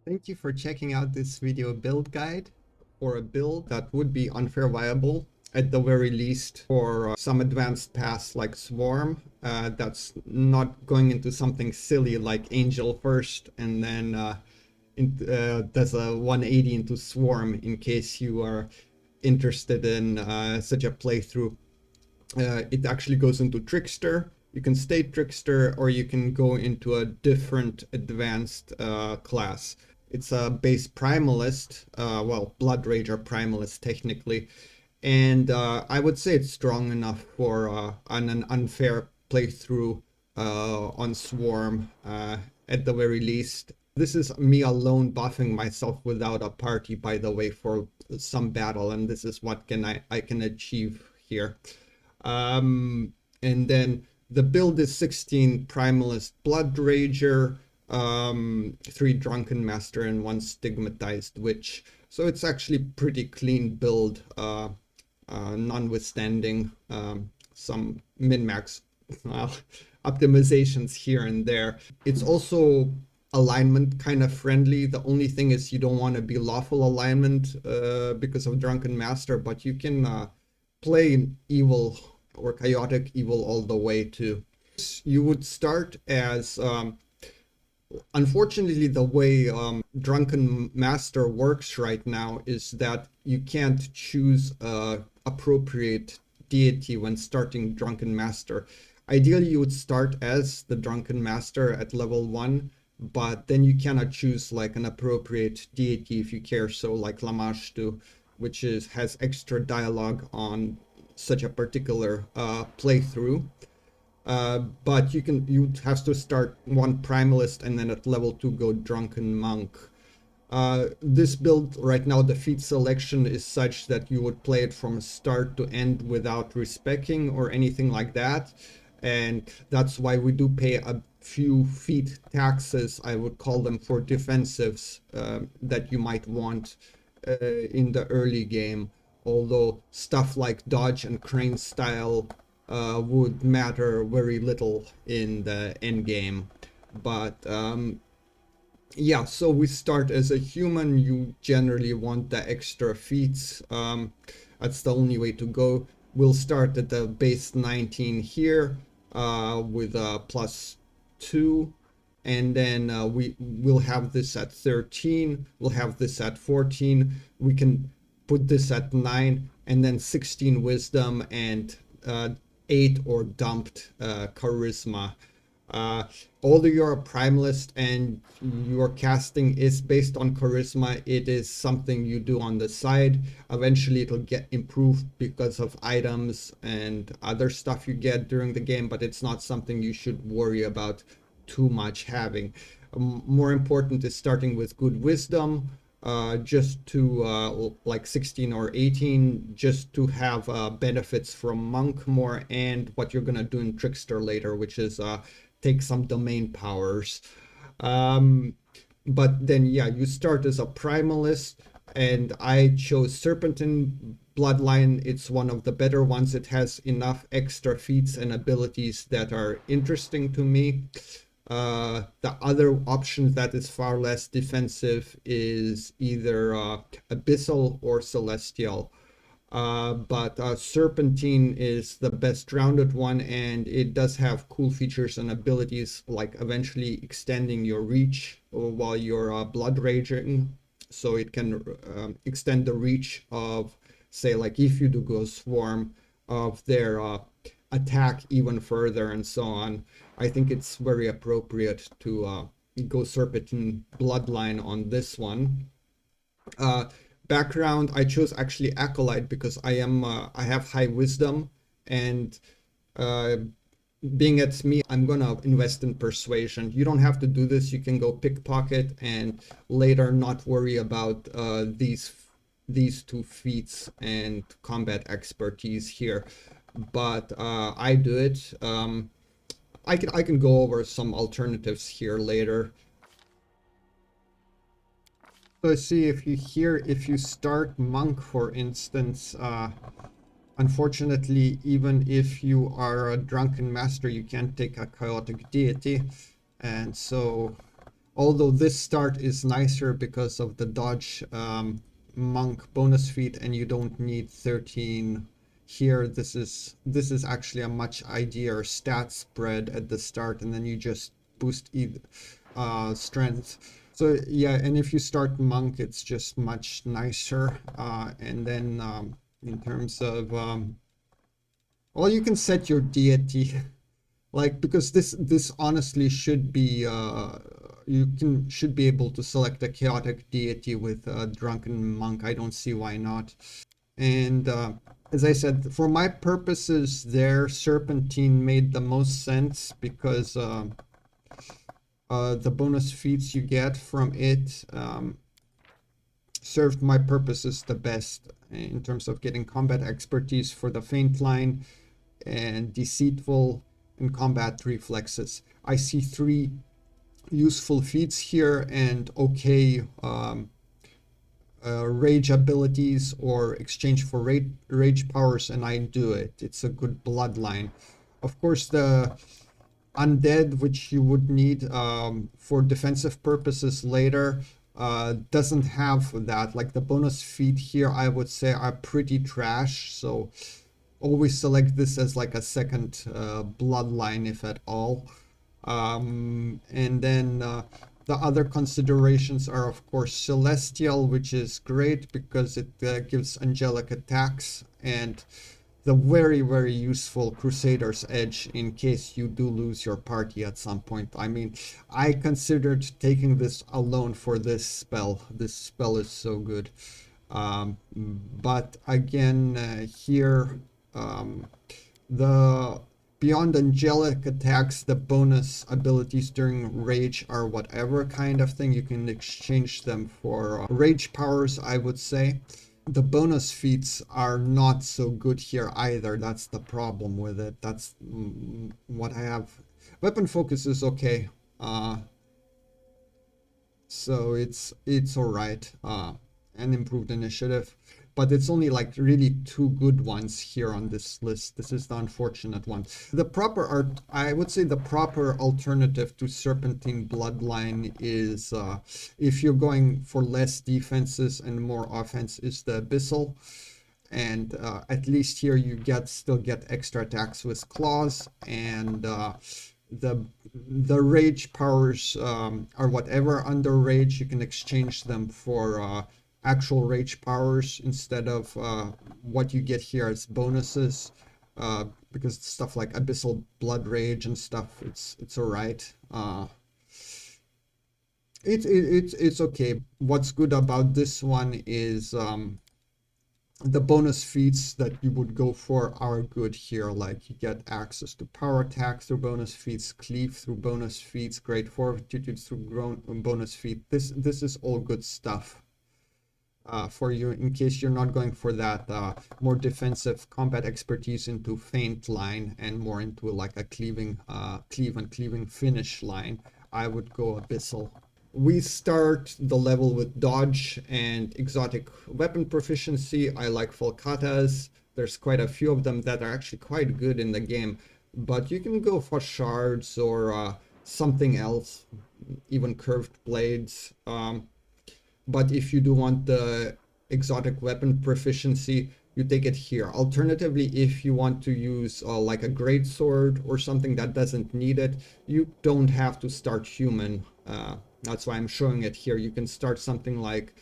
Thank you for checking out this video build guide for a build that would be unfair viable at the very least for some advanced paths like Swarm. That's not going into something silly like Angel first and then does a 180 into Swarm in case you are interested in such a playthrough. It actually goes into Trickster. You can stay Trickster or you can go into a different advanced class. It's a base Primalist, well, Bloodrager Primalist technically, and I would say it's strong enough for an unfair playthrough on Swarm at the very least. This is me alone buffing myself without a party, by the way, for some battle, and this is what I can achieve here. And then the build is 16 Primalist Bloodrager, 3 Drunken Master, and 1 Stigmatized Witch. So it's actually pretty clean build, notwithstanding some min-max optimizations here and there. It's also alignment kind of friendly. The only thing is you don't want to be lawful alignment because of Drunken Master, but you can play evil or chaotic evil all the way too. You would start as unfortunately the way Drunken Master works right now is that you can't choose appropriate deity when starting Drunken Master. Ideally you would start as the Drunken Master at level 1, but then you cannot choose like an appropriate deity if you care so, like Lamashtu, which has extra dialogue on such a particular playthrough. But you'd have to start 1 Primalist and then at level 2 go Drunken Monk. This build right now, the feat selection is such that you would play it from start to end without respecking or anything like that, and that's why we do pay a few feat taxes, I would call them, for defensives that you might want in the early game, although stuff like dodge and crane style would matter very little in the end game. But yeah, so we start as a human. You generally want the extra feats. That's the only way to go. We'll start at the base 19 here with a +2, and then we'll have this at 13. We'll have this at 14. We can put this at 9, and then 16 wisdom and 8 or dumped charisma. Although you're a Primalist and your casting is based on charisma, it is something you do on the side. Eventually it'll get improved because of items and other stuff you get during the game, but it's not something you should worry about too much having. More important is starting with good wisdom, just to like 16 or 18, just to have benefits from Monk more, and what you're gonna do in Trickster later, which is take some domain powers. But then yeah, you start as a Primalist, and I chose Serpentine Bloodline. It's one of the better ones. It has enough extra feats and abilities that are interesting to me. The other option that is far less defensive is either Abyssal or Celestial. But Serpentine is the best rounded one, and it does have cool features and abilities like eventually extending your reach while you're blood raging. So it can extend the reach of, say, like if you do go Swarm, of their attack even further and so on. I think it's very appropriate to go Serpentine Bloodline on this one. Background, I chose actually Acolyte because I have high wisdom, and being it's me, I'm gonna invest in persuasion. You don't have to do this. You can go pickpocket and later not worry about these 2 feats and combat expertise here. But I do it. I can go over some alternatives here later. So see, if you start Monk, for instance, unfortunately, even if you are a Drunken Master, you can't take a chaotic deity, and so Although this start is nicer because of the dodge monk bonus feat, and you don't need 13 here. This is actually a much ideal stat spread at the start, and then you just boost strength. So yeah, and if you start monk, it's just much nicer. And then in terms of well, you can set your deity. Like, because this honestly should be should be able to select a chaotic deity with drunken monk. I don't see why not. And as I said, for my purposes there, serpentine made the most sense because the bonus feats you get from it served my purposes the best in terms of getting combat expertise for the feint line and deceitful and combat reflexes. I see 3 useful feats here and okay rage abilities or exchange for rage powers, and I do it. It's a good bloodline. Of course, the undead, which you would need for defensive purposes later, doesn't have that. Like the bonus feat here, I would say are pretty trash. So always select this as like a second bloodline, if at all. And then the other considerations are, of course, celestial, which is great because it gives angelic attacks, and the very, very useful Crusader's Edge in case you do lose your party at some point. I mean, I considered taking this alone for this spell. This spell is so good. But again, here, the beyond angelic attacks, the bonus abilities during rage are whatever kind of thing. You can exchange them for rage powers, I would say. The bonus feats are not so good here either. That's the problem with it. That's what I have. Weapon focus is okay. So it's all right. And improved initiative. But it's only like really 2 good ones here on this list. This is the unfortunate one. The proper art, I would say the proper alternative to Serpentine Bloodline is, if you're going for less defenses and more offense, is the Abyssal. And at least here you still get extra attacks with claws, and the rage powers are whatever under rage. You can exchange them for actual rage powers instead of what you get here as bonuses, because stuff like abyssal blood rage and stuff, it's all right. It's okay. What's good about this one is the bonus feats that you would go for are good here. Like you get access to power attack through bonus feats, cleave through bonus feats, great fortitude through bonus feat. This is all good stuff for you in case you're not going for that more defensive combat expertise into feint line and more into like a cleave and cleaving finish line. I would go abyssal. We start the level with dodge and exotic weapon proficiency. I like Falcatas. There's quite a few of them that are actually quite good in the game, but you can go for shards or something else, even curved blades. But if you do want the exotic weapon proficiency, you take it here. Alternatively, if you want to use like a great sword or something that doesn't need it, you don't have to start human. That's why I'm showing it here. You can start something like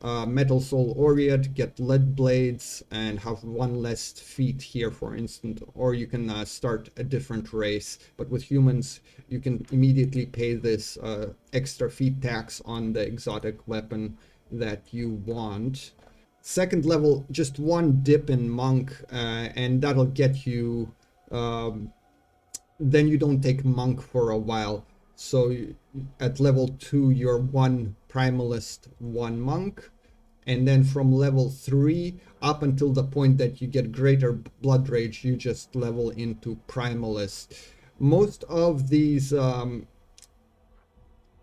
Metal Soul Aureate, get lead blades, and have 1 less feat here, for instance. Or you can start a different race. But with humans, you can immediately pay this extra feat tax on the exotic weapon that you want. Second level, just 1 dip in monk, and that'll get you. Then you don't take monk for a while. So at level 2, you're 1 primalist, 1 monk. And then from level 3 up until the point that you get greater blood rage, you just level into primalist. Most of these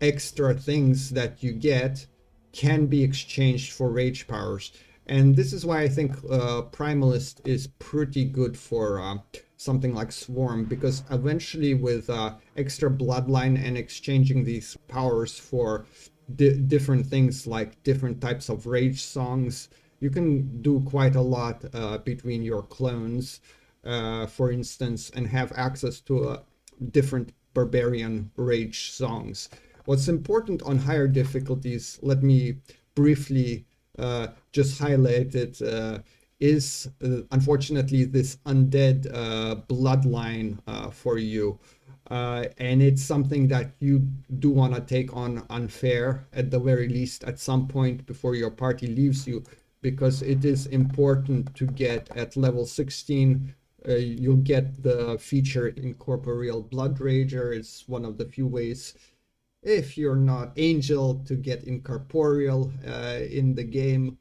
extra things that you get can be exchanged for rage powers. And this is why I think Primalist is pretty good for something like Swarm, because eventually with extra Bloodline and exchanging these powers for different things like different types of rage songs, you can do quite a lot between your clones, for instance, and have access to different barbarian rage songs. What's important on higher difficulties, let me briefly just highlight it, is unfortunately this undead bloodline for you. And it's something that you do want to take on unfair, at the very least, at some point before your party leaves you, because it is important to get at level 16. You'll get the feature Incorporeal Bloodrager. It's one of the few ways, if you're not Angel, to get Incorporeal in the game.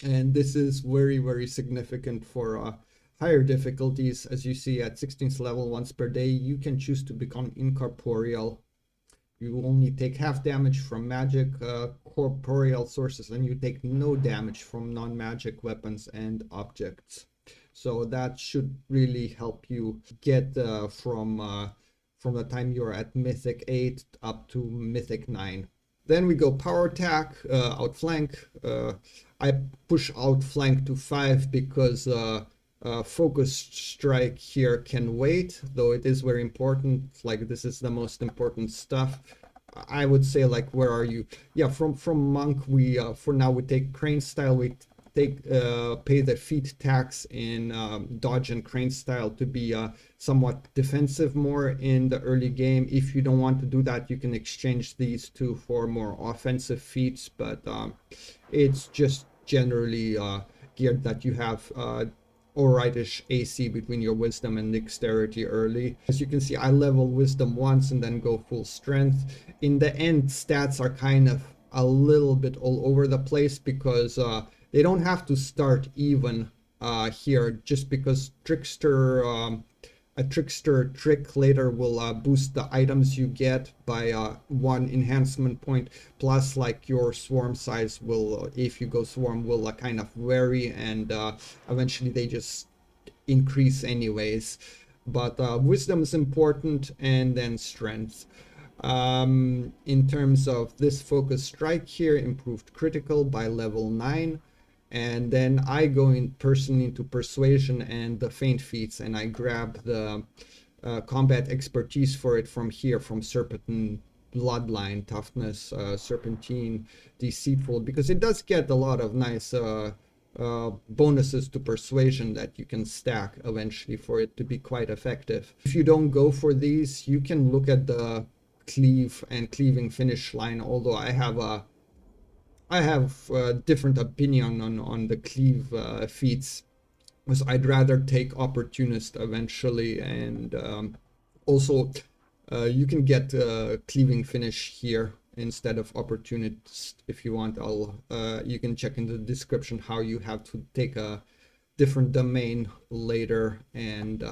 And this is very, very significant for higher difficulties. As you see, at 16th level, once per day, you can choose to become Incorporeal. You only take half damage from magic corporeal sources, and you take no damage from non-magic weapons and objects. So that should really help you get from the time you're at Mythic 8 up to Mythic 9. Then we go power attack, outflank. I push outflank to 5 because focused strike here can wait, though it is very important. Like, this is the most important stuff. I would say, like, where are you? Yeah, from Monk, we for now we take Crane style. We take pay the feat tax in dodge and Crane style to be somewhat defensive more in the early game. If you don't want to do that, you can exchange these two for more offensive feats, but it's just generally geared that you have alrightish AC between your wisdom and dexterity early. As you can see, I level wisdom once and then go full strength. In the end, stats are kind of a little bit all over the place because they don't have to start even here, just because Trickster, a Trickster trick later will boost the items you get by 1 enhancement point, plus like your swarm size will, if you go swarm, will kind of vary, and eventually they just increase anyways. But wisdom is important, and then strength. In terms of this focus strike here, improved critical by level 9. And then I go in personally into persuasion and the feint feats, and I grab the combat expertise for it from here, from Serpentine Bloodline, toughness, serpentine, deceitful, because it does get a lot of nice bonuses to persuasion that you can stack eventually for it to be quite effective. If you don't go for these, you can look at the cleave and cleaving finish line, although I have a different opinion on the cleave feats, because I'd rather take opportunist eventually, and also you can get cleaving finish here instead of opportunist if you want. You can check in the description how you have to take a different domain later and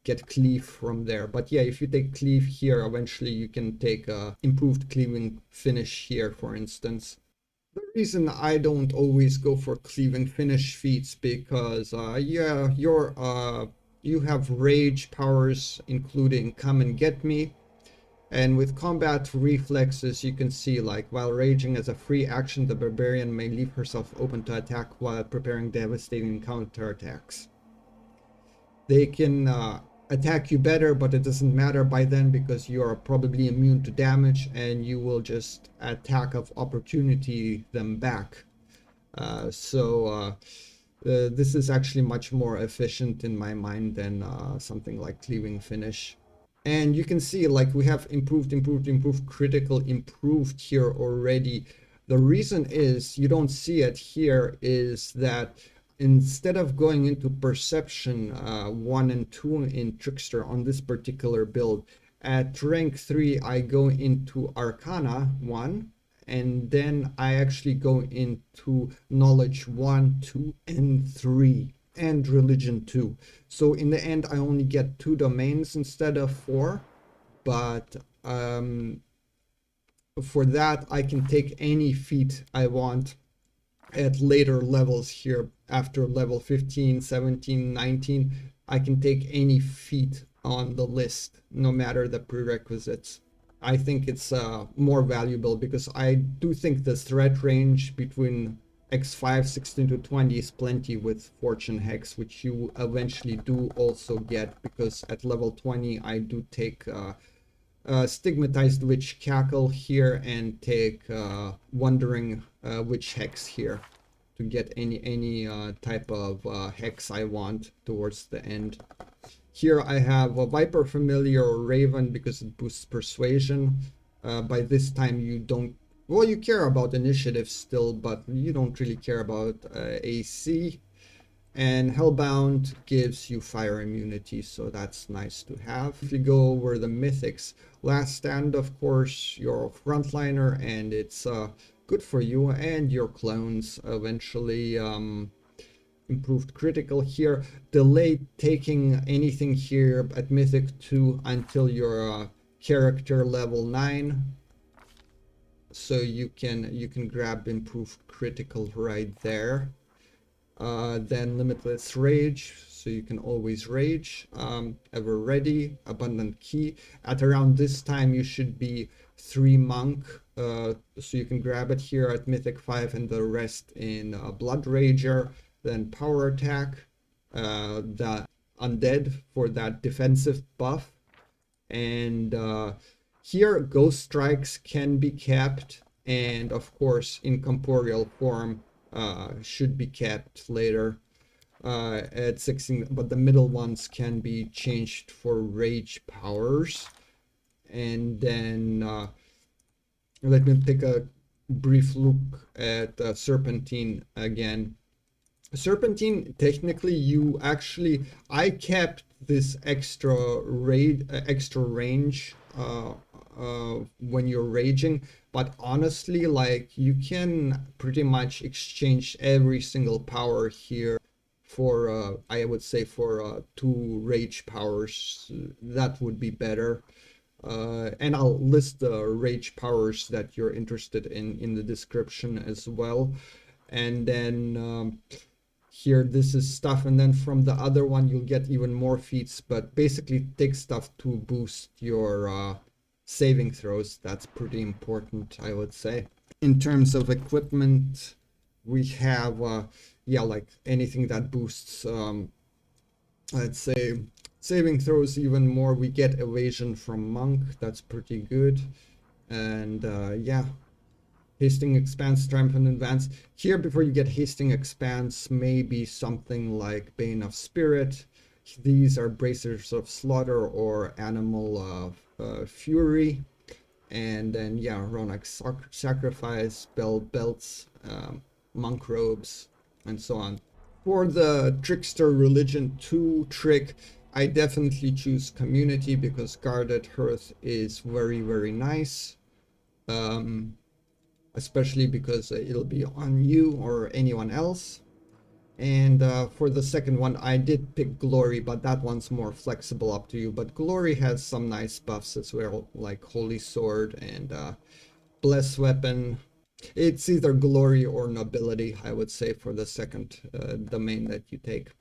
get cleave from there. But yeah, if you take cleave here, eventually you can take improved cleaving finish here, for instance. The reason I don't always go for cleaving finish feats, because yeah, you have rage powers including come and get me, and with combat reflexes you can see, like, while raging as a free action, the barbarian may leave herself open to attack while preparing devastating counterattacks. They can attack you better, but it doesn't matter by then because you are probably immune to damage, and you will just attack of opportunity them back. So this is actually much more efficient in my mind than something like cleaving finish. And you can see, like, we have improved critical, improved here already. The reason is you don't see it here is that instead of going into perception 1 and 2 in Trickster on this particular build, at rank 3 I go into Arcana 1, and then I actually go into Knowledge 1, 2, and 3, and Religion 2. So in the end I only get 2 domains instead of 4, but for that I can take any feat I want at later levels here, after level 15, 17, 19, I can take any feat on the list, no matter the prerequisites. I think it's more valuable because I do think the threat range between X5, 16 to 20 is plenty with Fortune Hex, which you eventually do also get, because at level 20 I do take Stigmatized Witch Cackle here and take Wandering Witch Hex here to get any type of hex I want towards the end. Here I have a Viper Familiar or Raven because it boosts Persuasion. By this time you don't, well, you care about initiative still, but you don't really care about AC. And Hellbound gives you fire immunity, so that's nice to have. If you go over the mythics, Last Stand, of course, you're a frontliner, and it's good for you and your clones eventually. Improved critical here. Delay taking anything here at Mythic 2 until your character level 9. So you can grab improved critical right there. Then Limitless Rage, so you can always rage. Ever Ready, Abundant Key. At around this time you should be 3 Monk, so you can grab it here at Mythic 5 and the rest in Bloodrager. Then Power Attack, the Undead for that defensive buff. And here Ghost Strikes can be kept, and of course Incorporeal Form should be kept later at 16, but the middle ones can be changed for rage powers. And then let me take a brief look at Serpentine again. Serpentine, technically you actually, I kept this extra range when you're raging, but honestly, like, you can pretty much exchange every single power here for I would say for 2 rage powers. That would be better. And I'll list the rage powers that you're interested in the description as well. And then here this is stuff, and then from the other one you'll get even more feats, but basically take stuff to boost your saving throws. That's pretty important, I would say. In terms of equipment, we have yeah, like anything that boosts I'd say saving throws even more. We get evasion from Monk, that's pretty good. And yeah, Hasting Expanse, Triumphant Advance. Here, before you get Hasting Expanse, maybe something like Bane of Spirit. These are Bracers of Slaughter or Animal Fury. And then, yeah, Ronak Sacrifice, Belts, Monk Robes, and so on. For the Trickster Religion 2 trick, I definitely choose Community because Guarded Hearth is very, very nice. Especially because it'll be on you or anyone else. And for the second one, I did pick Glory, but that one's more flexible, up to you. But Glory has some nice buffs as well, like Holy Sword and Bless Weapon. It's either Glory or Nobility, I would say, for the second domain that you take.